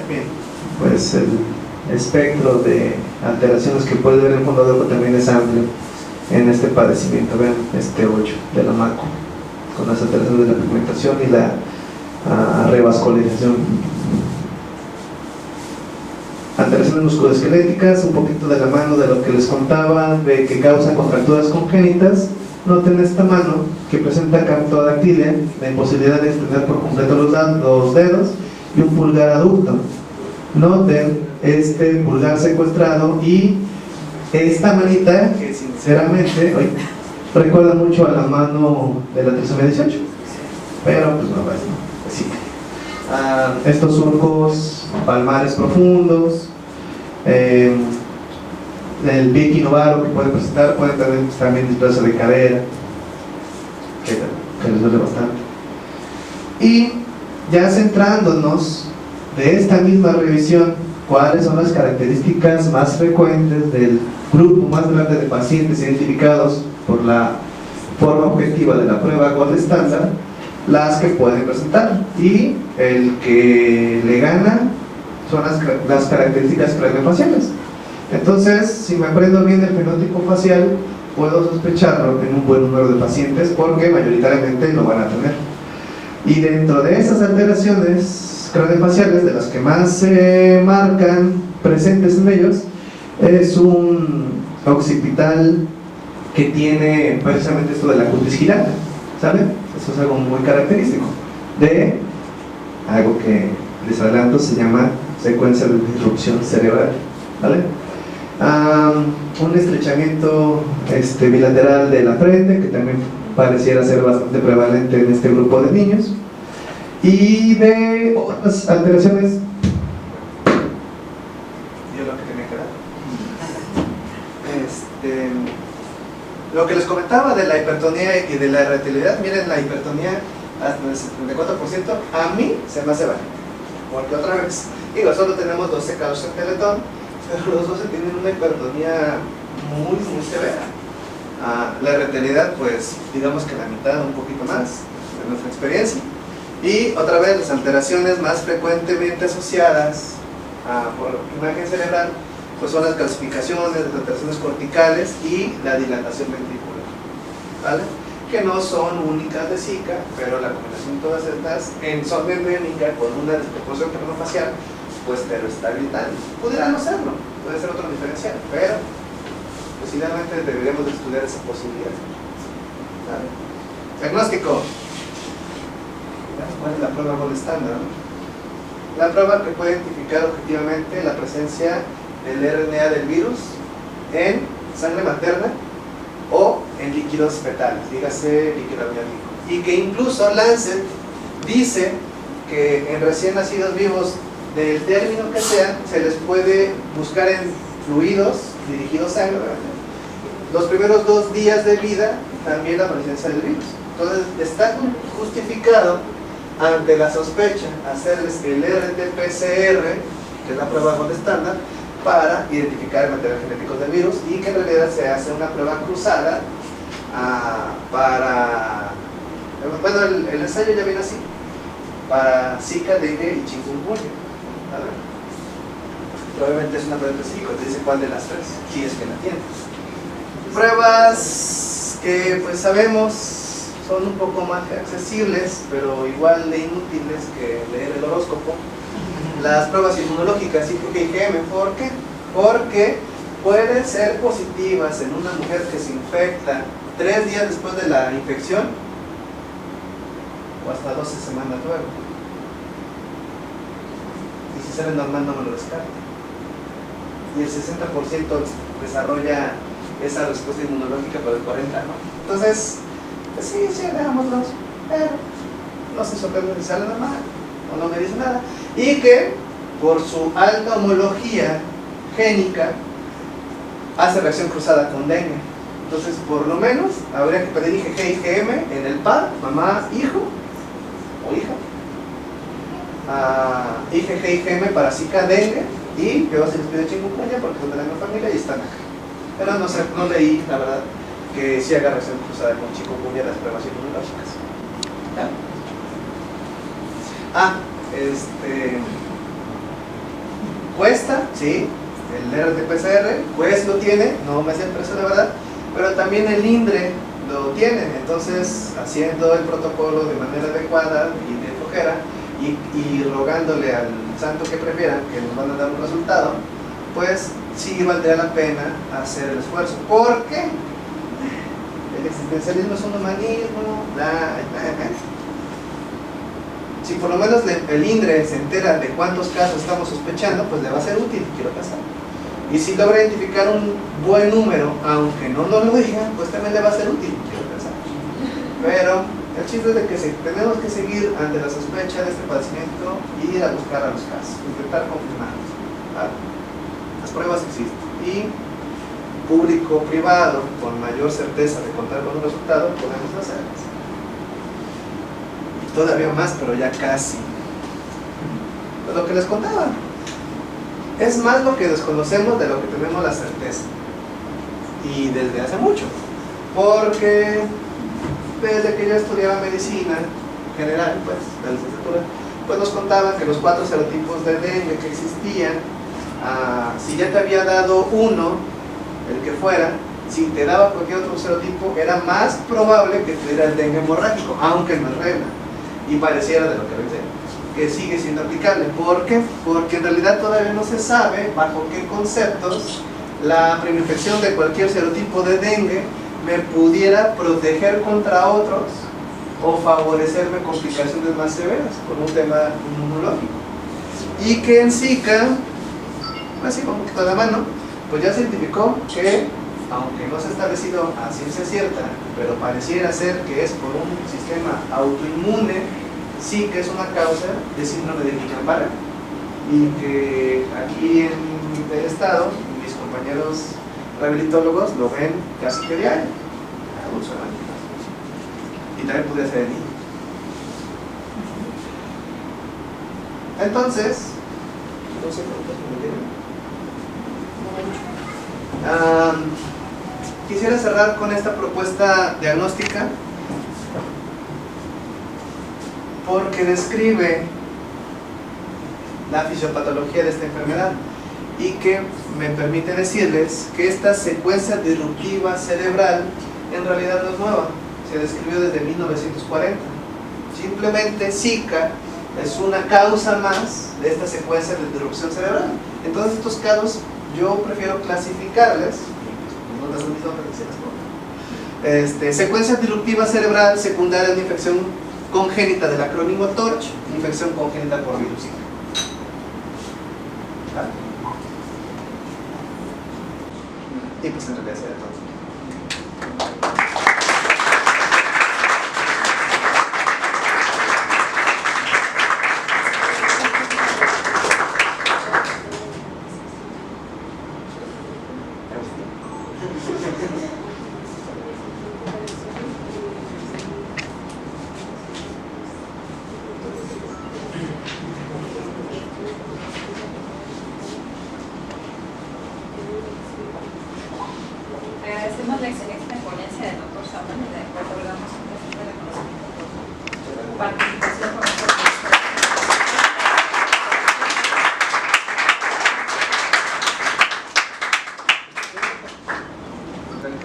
Bien, pues el espectro de alteraciones que puede ver el fondo de ojo también es amplio en este padecimiento. Vean 8 de la mácula, con las alteraciones de la pigmentación y la revascularización. Alteraciones musculoesqueléticas, un poquito de la mano de lo que les contaba, de que causan contracturas congénitas. Noten esta mano que presenta camptodactilia, la imposibilidad de extender por completo los dedos, y un pulgar adulto. Noten este pulgar secuestrado y esta manita que sinceramente recuerda mucho a la mano de la trisomía 18, pero pues no es así. Estos surcos palmares profundos, el pie equinovaro que puede presentar, puede tener también displasia de cadera, que les duele bastante. Y ya centrándonos de esta misma revisión, cuáles son las características más frecuentes del grupo más grande de pacientes identificados por la forma objetiva de la prueba Gold Standard, las que pueden presentar, y el que le gana son las características craniofaciales. Entonces, si me aprendo bien el fenotipo facial, puedo sospecharlo en un buen número de pacientes, porque mayoritariamente lo van a tener. Y dentro de esas alteraciones craniofaciales, de las que más se marcan presentes en ellos, es un occipital que tiene precisamente esto de la cutis girata, ¿sale? Eso es algo muy característico de algo que les adelanto, se llama secuencia de disrupción cerebral, ¿vale? Un estrechamiento bilateral de la frente, que también pareciera ser bastante prevalente en este grupo de niños, y de otras alteraciones. Yo lo que tenía que dar. Lo que les comentaba de la hipertonía y de la irritabilidad, miren, la hipertonía hasta el 74%, a mí se me hace valiente, porque otra vez, digo, solo tenemos 12 casos en Teletón, pero los 12 tienen una hipertonía muy severa. La irritabilidad, pues, digamos que la mitad, un poquito más, de nuestra experiencia. Y otra vez, las alteraciones más frecuentemente asociadas por imagen cerebral, pues son las calcificaciones, las alteraciones corticales y la dilatación ventricular, ¿vale? Que no son únicas de Zika, pero la combinación de todas estas en zona endémica con una desproporción craneofacial, pues te lo está gritando. Pudiera no serlo, puede ser otro diferencial, pero pues finalmente deberíamos de estudiar esa posibilidad, ¿vale? Diagnóstico. ¿Cuál es la prueba gold estándar? La prueba que puede identificar objetivamente la presencia del RNA del virus en sangre materna o en líquidos fetales, dígase líquido amniótico, y que incluso Lancet dice que en recién nacidos vivos del término que sean se les puede buscar en fluidos dirigidos a sangre, los primeros 2 días de vida también la presencia del virus. Entonces está justificado ante la sospecha hacerles el RT-PCR, que es la prueba gold estándar, para identificar el material genético del virus, y que en realidad se hace una prueba cruzada para, bueno, el ensayo ya viene así, para Zika, dengue y chikungunya, ¿vale? Probablemente es una prueba específica, te dice cuál de las 3, si es que la tienes. Pruebas que pues sabemos son un poco más accesibles, pero igual de inútiles que leer el horóscopo. Las pruebas inmunológicas, IgG y IgM, ¿por qué? Porque pueden ser positivas en una mujer que se infecta 3 días después de la infección o hasta 12 semanas luego. Y si sale normal no me lo descarta. Y el 60% desarrolla esa respuesta inmunológica, pero el 40% no. Entonces, pues sí, dejámoslos, pero no se sorprende si sale normal o no me dice nada. Y que por su alta homología génica hace reacción cruzada con dengue. Entonces, por lo menos habría que pedir IgG y IgM en el par, mamá, hijo o hija, IgG y IgM para Zika, dengue, y que se les pide chikungunya porque son de la misma familia y están acá. Pero no sé, no leí, la verdad, que sí haga reacción cruzada con chikungunya las pruebas inmunológicas. ¿Ya? Cuesta, sí, el RT-PCR, pues lo tiene, no me hace impreso la verdad, pero también el INDRE lo tiene. Entonces, haciendo el protocolo de manera adecuada y de flojera, y rogándole al santo que prefieran que nos van a dar un resultado, pues sí valdría la pena hacer el esfuerzo, porque el existencialismo es un humanismo, si por lo menos el INDRE se entera de cuántos casos estamos sospechando, pues le va a ser útil, quiero pensar. Y si logra identificar un buen número, aunque no nos lo digan, pues también le va a ser útil, quiero pensar. Pero el chiste es de que tenemos que seguir ante la sospecha de este padecimiento y ir a buscar a los casos, intentar confirmarlos, ¿vale? Las pruebas existen, y público-privado, con mayor certeza de contar con un resultado, podemos hacerlas. Todavía más, pero ya casi. Pues lo que les contaba, es más lo que desconocemos de lo que tenemos la certeza, y desde hace mucho, porque desde que yo estudiaba medicina en general, pues de la licenciatura, pues nos contaban que los 4 serotipos de dengue que existían, si ya te había dado uno, el que fuera, si te daba cualquier otro serotipo, era más probable que tuviera el dengue hemorrágico, aunque no es regla, y pareciera de lo que dice, que sigue siendo aplicable. ¿Por qué? Porque en realidad todavía no se sabe bajo qué conceptos la preinfección de cualquier serotipo de dengue me pudiera proteger contra otros o favorecerme complicaciones más severas por un tema inmunológico. Y que en Zika, así con un poquito de la mano, pues ya se identificó que, aunque no se ha establecido a ciencia cierta, pero pareciera ser que es por un sistema autoinmune, sí que es una causa de síndrome de Guillain-Barré, y que aquí en el estado mis compañeros rehabilitólogos lo ven casi que diario, y también puede ser en niños. Entonces, no sé cuántos me tienen. Quisiera cerrar con esta propuesta diagnóstica porque describe la fisiopatología de esta enfermedad y que me permite decirles que esta secuencia disruptiva cerebral en realidad no es nueva, se describió desde 1940. Simplemente Zika es una causa más de esta secuencia de disrupción cerebral. Entonces estos casos yo prefiero clasificarles, no las mismas secuencia disruptiva cerebral secundaria de una infección congénita del acrónimo TORCH, infección congénita por virus Zika. ¿Vale? Y pues en realidad será todo.
Agradecemos la excelente ponencia del Dr. Samuel y le otorgamos un presente reconocimiento por su participación con nosotros.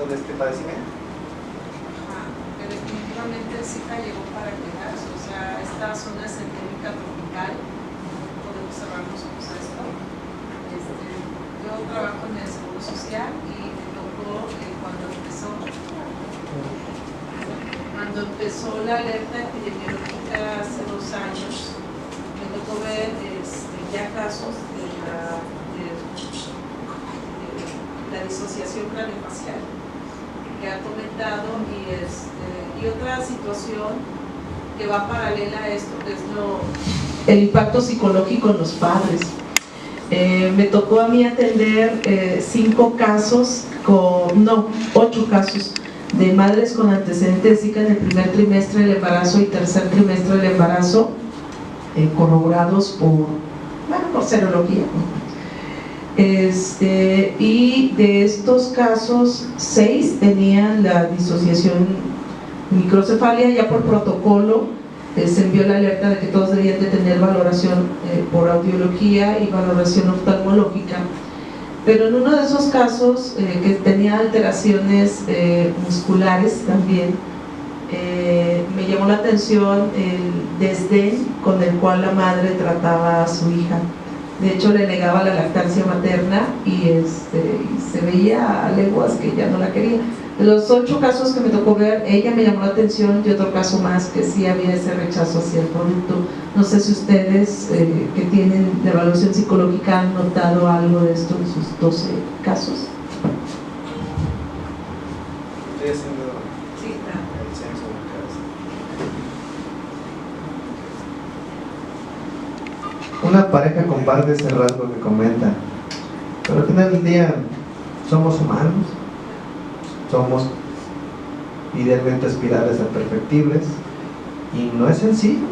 De este padecimiento.
Que definitivamente el Zika llegó para quedarse, o sea, esta zona es endémica tropical, no podemos cerrarnos con esto. Yo trabajo en el Seguro Social y me tocó cuando empezó la alerta epidemiológica hace 2 años, me tocó ver ya casos de la disociación craneofacial que ha comentado y otra situación que va paralela a esto, que es el impacto psicológico en los padres. Me tocó a mí atender 8 casos de madres con antecedentes de Zika en el primer trimestre del embarazo y tercer trimestre del embarazo, corroborados por serología. Y de estos casos 6 tenían la disociación microcefalia. Ya por protocolo se envió la alerta de que todos debían de tener valoración por audiología y valoración oftalmológica, pero en uno de esos casos que tenía alteraciones musculares también, me llamó la atención el desdén con el cual la madre trataba a su hija. De hecho, le negaba la lactancia materna y se veía a leguas que ya no la quería. De los 8 casos que me tocó ver, ella me llamó la atención, y otro caso más que sí había ese rechazo hacia el producto. No sé si ustedes que tienen de evaluación psicológica han notado algo de esto en sus 12 casos. Sí, está.
Una pareja comparte ese rasgo que comenta, pero al final del día somos humanos, somos idealmente aspirables a perfectibles y no es sencillo,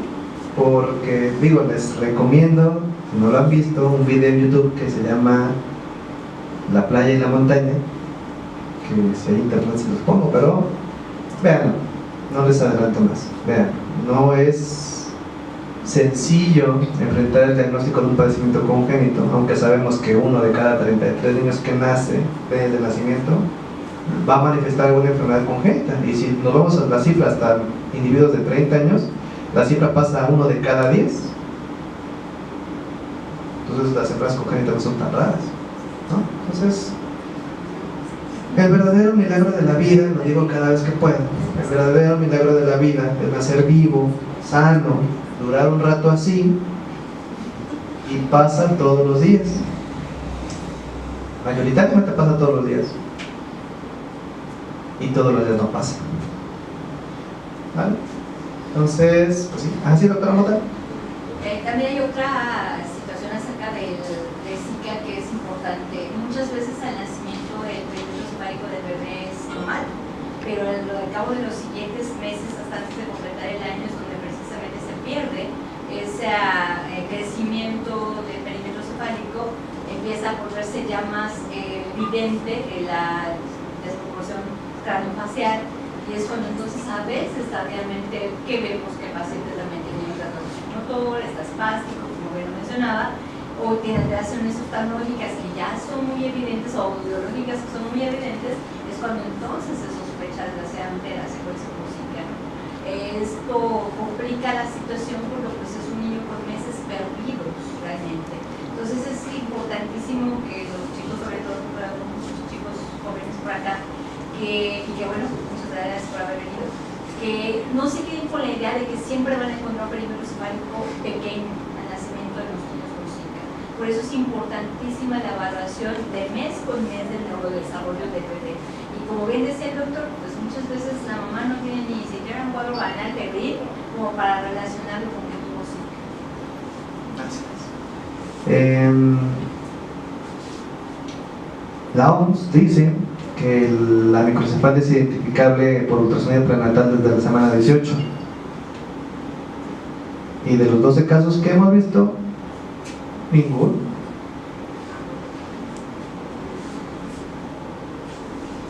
porque digo, les recomiendo, si no lo han visto, un video en YouTube que se llama La playa y la montaña, que si hay internet se los pongo, pero vean, no les adelanto más, vean, no es sencillo enfrentar el diagnóstico de un padecimiento congénito, aunque sabemos que 1 de cada 33 niños que nace desde el nacimiento va a manifestar alguna enfermedad congénita, y si nos vamos a la cifra hasta individuos de 30 años, la cifra pasa a 1 de cada 10. Entonces las enfermedades congénitas no son tan raras, ¿no? Entonces El verdadero milagro de la vida, lo digo cada vez que puedo, el verdadero milagro de la vida es nacer vivo, sano, durar un rato así, y pasa todos los días. Mayoritariamente pasa todos los días. Y todos los días no pasa. ¿Vale? Entonces, pues sí. ¿Ah, sí, doctora Mota?
También hay otra situación acerca del Zika que es importante. Muchas veces al nacimiento el perímetro cefálico del bebé es normal, pero al cabo de los siguientes meses, hasta antes de completar el año, es donde precisamente se pierde ese crecimiento del perímetro cefálico. Empieza a volverse ya más evidente la desproporción craneofacial, y es cuando entonces a veces tardíamente que vemos que el paciente también tiene retraso motor, está espástico, como bien lo mencionaba, o tiene alteraciones oftalmológicas que ya son muy evidentes o audiológicas que son muy evidentes, es cuando entonces se sospecha desgraciadamente de la secuencia por Zika. Esto complica la situación porque pues es un niño con meses perdidos realmente. Entonces es importantísimo que los chicos, sobre todo muchos chicos jóvenes por acá, y que bueno, muchas gracias por haber venido, que no se queden con la idea de que siempre van a encontrar un perímetro cefálico pequeño al nacimiento de los niños con Zika. Por eso es importantísima la evaluación de mes con mes del neurodesarrollo del bebé. Y como bien decía el doctor, pues muchas veces la mamá no tiene ni siquiera un cuadro banal febril como para relacionarlo con que tuvo Zika.
Gracias. La OMS dice que la microcefalia es identificable por ultrasonido prenatal desde la semana 18. Y de los 12 casos que hemos visto, ninguno.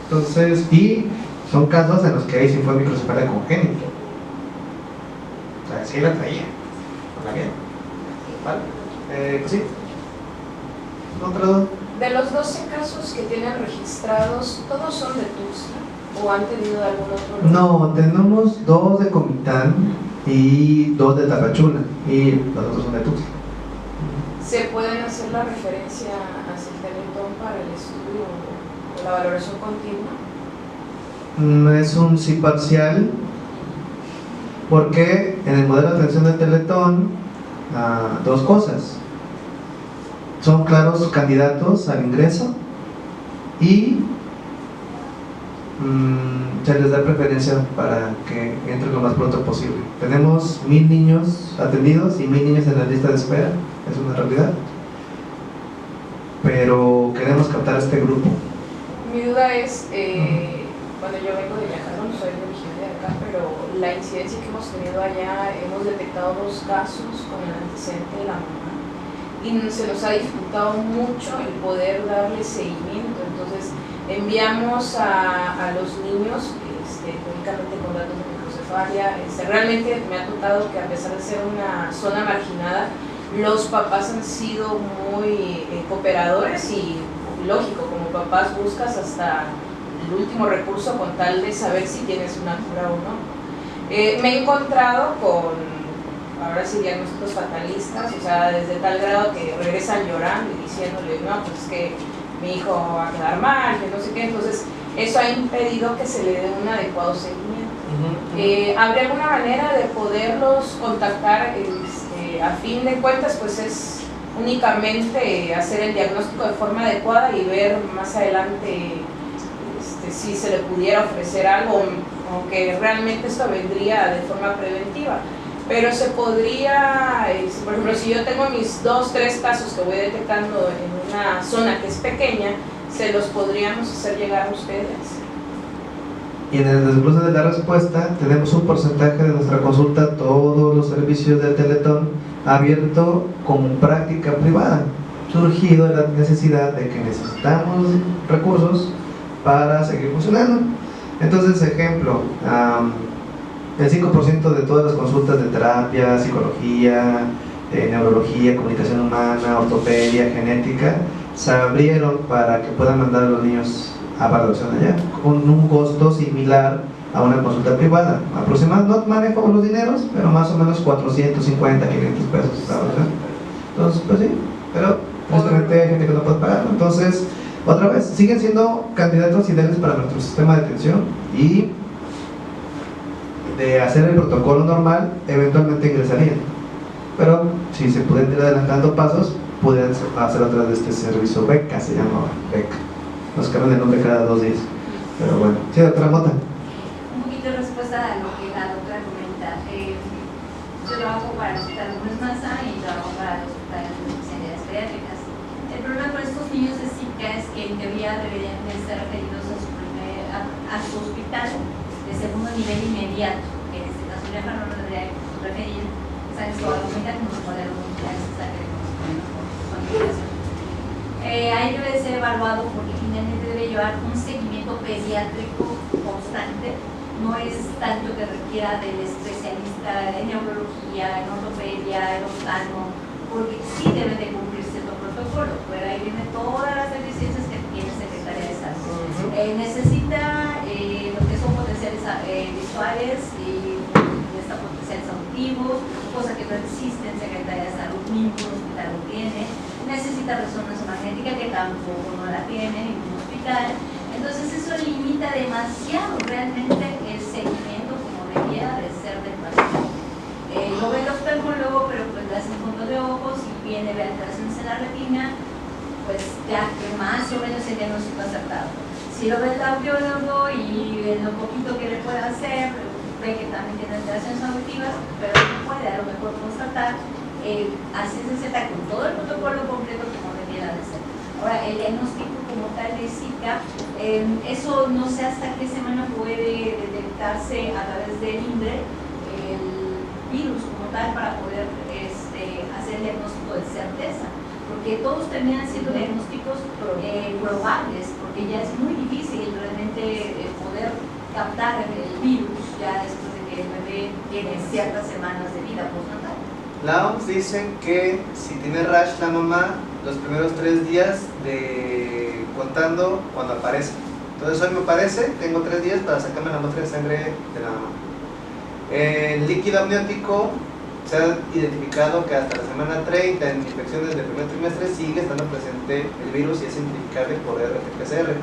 Entonces, y son casos en los que ahí sí fue microcefalia congénita. O sea, sí la traía. ¿La bien? ¿Vale? Pues sí. ¿Otra duda?
De los 12 casos que tienen registrados, ¿todos son de Tuxtla o han tenido algún otro?
No, tenemos 2 de Comitán y 2 de Tapachula, y los otros son de Tuxtla.
¿Se pueden hacer la referencia hacia el Teletón para el estudio o la valoración continua?
Es un sí parcial, porque en el modelo de atención del Teletón, 2 cosas. Son claros candidatos al ingreso y se les da preferencia para que entren lo más pronto posible. Tenemos 1000 niños atendidos y 1000 niños en la lista de espera, es una realidad, pero queremos captar a este grupo.
Mi duda es, bueno, yo vengo de Yajalón, no soy originaria de acá, pero la incidencia que hemos tenido allá, hemos detectado 2 casos con el antecedente de la mamá, y se nos ha dificultado mucho el poder darle seguimiento. Entonces enviamos a los niños únicamente con datos de microcefalia. Realmente me ha tocado que, a pesar de ser una zona marginada, los papás han sido muy cooperadores, y lógico, como papás buscas hasta el último recurso con tal de saber si tienes una cura o no. Me he encontrado con, ahora sí, diagnósticos fatalistas, o sea, desde tal grado que regresan llorando y diciéndole, no, pues es que mi hijo va a quedar mal, que no sé qué. Entonces eso ha impedido que se le dé un adecuado seguimiento. ¿Habría alguna manera de poderlos contactar? A fin de cuentas, pues es únicamente hacer el diagnóstico de forma adecuada y ver más adelante si se le pudiera ofrecer algo, aunque realmente esto vendría de forma preventiva. Pero se podría, por ejemplo, si yo tengo mis 2, 3 casos que voy detectando en una zona que es pequeña, se los podríamos hacer llegar a ustedes.
Y en el desglose de la respuesta tenemos un porcentaje de nuestra consulta, todos los servicios del Teletón, abierto como práctica privada, surgido de la necesidad de que necesitamos recursos para seguir funcionando. Entonces, ejemplo, el 5% de todas las consultas de terapia, psicología, neurología, comunicación humana, ortopedia, genética, se abrieron para que puedan mandar a los niños a valoración allá, con un costo similar a una consulta privada. Aproximadamente, no manejo los dineros, pero más o menos 450, 500 pesos, ¿sabes? Entonces, pues sí, pero honestamente hay gente que no puede pagarlo. Entonces, Otra vez, siguen siendo candidatos ideales para nuestro sistema de atención y de hacer el protocolo normal, eventualmente ingresarían. Pero si se pueden ir adelantando pasos, pueden hacer otra de este servicio beca, se llama beca. Nos cambian el nombre cada 2 días. Pero bueno, sí, doctora Mota.
Un poquito de respuesta a lo que la doctora comenta. Yo trabajo para el Hospital Gómez Maza y trabajo para el Hospital de Especialidades Pediátricas. El problema con estos niños de Zika es que en teoría deberían de ser referidos a su hospital de segundo nivel inmediato. En este caso, ya no lo debería referir a su argumenta como su modelo mundial ahí debe ser evaluado porque finalmente debe llevar un seguimiento pediátrico constante. No es tanto que requiera del especialista en neurología, en ortopedia, en oftalmo, porque sí debe de cumplir cierto protocolo. Pero ahí vienen todas las deficiencias que tiene Secretaría de Salud. Necesita lo que son potenciales visuales y potenciales auditivos, cosa que no existe en Secretaría de Salud, ningún hospital lo tiene. Necesita resonancia magnética, que tampoco no la tiene ningún hospital. Entonces eso limita demasiado realmente el seguimiento como debiera de ser del paciente. Lo ve el oftalmólogo, pero pues le hacen fondo de ojos y viene ve alteraciones en la retina, pues ya que más o menos el diagnóstico acertado. Si lo ve el audiólogo y en lo poquito que le puede hacer, ve que también tiene alteraciones auditivas, pero no puede a lo mejor constatar así se cierta con todo el protocolo completo como debiera de ser. Ahora, el diagnóstico como tal de Zika, eso no sé hasta qué semana puede detectarse a través del INDRE, el virus como tal, para poder hacer el diagnóstico de certeza, porque todos terminan siendo diagnósticos probables, porque ya es muy difícil realmente poder captar el virus ya después de que el bebé tiene ciertas semanas de vida postnatal.
La OMS dice que si tiene rash la mamá, los primeros 3 días de contando cuando aparece. Entonces hoy me aparece, tengo 3 días para sacarme la muestra de sangre de la mamá. El líquido amniótico se ha identificado que hasta la semana 30 en infecciones del primer trimestre sigue estando presente el virus y es identificable por RT-PCR.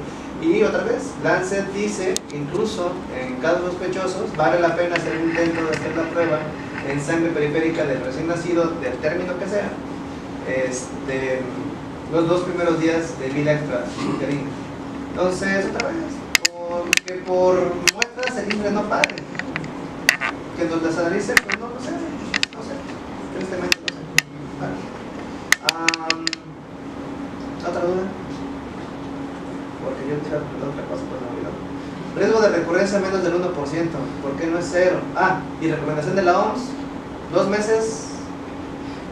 Y otra vez, Lancet dice que incluso en casos sospechosos vale la pena hacer un intento de hacer la prueba en sangre periférica del recién nacido, del término que sea, los 2 primeros días de vida extrauterina. Entonces, otra vez, porque por muestras el INDRE no pague. Que nos las analice, pues no lo sé, tristemente no sé. ¿Otra duda? Porque yo tiro otra cosa, pues no olvido. Riesgo de recurrencia menos del 1%, ¿por qué no es 0? Y recomendación de la OMS, 2 meses,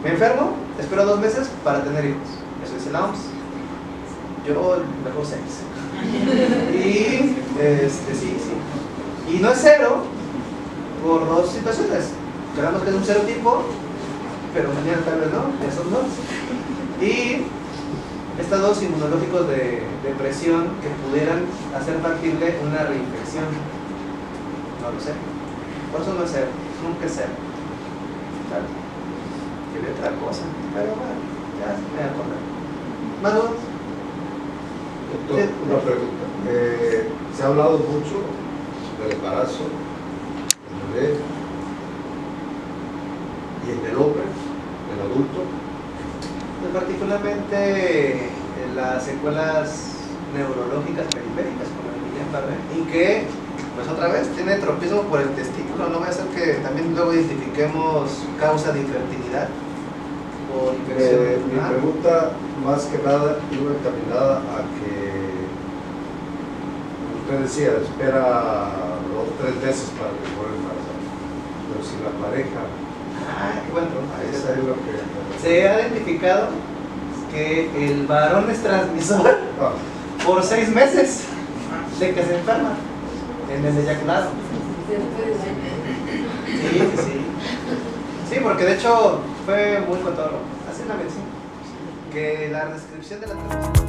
me enfermo, espero 2 meses para tener hijos, eso dice la OMS. Yo mejor 6. Y, sí. Y no es 0 por 2 situaciones. Creemos que es un serotipo, pero mañana tal vez no, ya son 2. Y estados inmunológicos de depresión que pudieran hacer factible una reinfección. No lo sé. Por eso no es 0, nunca es 0. ¿Sabes? Quería otra cosa, pero bueno, ya me voy a acordar. ¿Más dudas?
Doctor, una pregunta. Se ha hablado mucho del embarazo, el bebé y en el hombre, el adulto.
Particularmente las secuelas neurológicas periféricas, como el Guillain-Barré, y que, pues otra vez, tiene tropismo por el testículo. No va a ser que también luego identifiquemos causa de infertilidad o infección.
Mi pregunta, más que nada, iba encaminada a que usted decía, espera 2 o 3 meses para que pueda embarazar, pero si la pareja,
Bueno,
esa es lo que...
se ha identificado que el varón es transmisor por 6 meses de que se enferma en el eyaculado. Sí, porque de hecho fue muy cotorro. Así es la medicina. Que la descripción de la transmisión